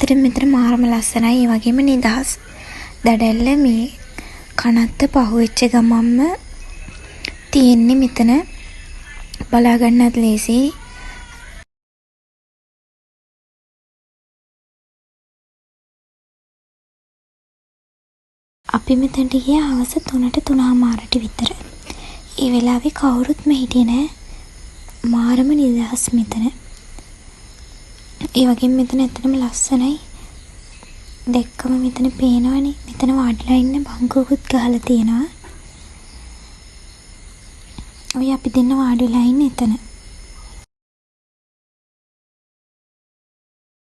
ඇත්තටම මෙතන මාරම ලස්සනයි. ඒ වගේම නිදහස්. දඩැල්ල මේ කනත්ත පහුවෙච්ච ගමන්ම තියෙන්නේ මෙතන. බලා ගන්නත් ලේසියි. අපි මෙතනට ගියේ හවස 3ට 3:00ට විතර. ඒ වෙලාවේ කවුරුත්ම හිටියේ නෑ. මාරම නිදහස් මෙතන. ඒ වගේම මෙතන ඇත්තටම ලස්සනයි. දැක්කම මෙතන පේනවනේ. මෙතන වාඩිලා ඉන්න බංකුවකුත් ගහලා තියෙනවා. ඔය අපි දෙන්න වාඩිලා ඉන්නේ එතන.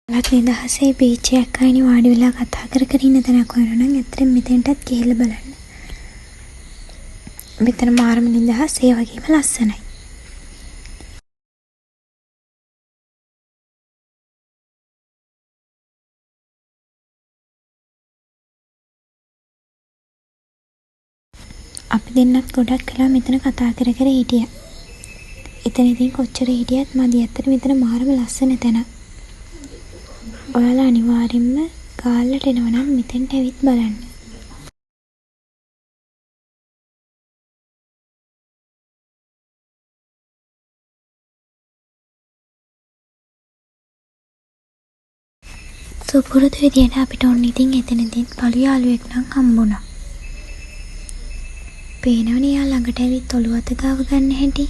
ලත් නිදහසේ බීච් එකක් අයිනේ වාඩි වෙලා කතා කර කර ඉන්න තැනක් හොයනවා නම් ඇත්තටම මෙතෙන්ටත් ගිහිල්ලා බලන්න. මෙතන මාරම නිදහස් ඒ වගේම ලස්සනයි. අපි දෙන්නත් ගොඩක් කළා මෙතන කතා කර කර හිටියා. එතන ඉතින් කොච්චර හිටියත් මදි. ඇත්තට මෙතන මාරම ලස්සන තැනක්. ඔයාලා අනිවාර්යෙන්ම ගාල්ලට එනවා නම් මෙතෙන්ට ඇවිත් බලන්න. සුපුරුදු විදියට අපිට ඔන්න ඉතින් එතනදී පළු යාළුවෙක් නම් හම්බුණා. පේනවනේ යා ළඟට ඇවිත් ඔළුව අත ගාව ගන්න හැටි.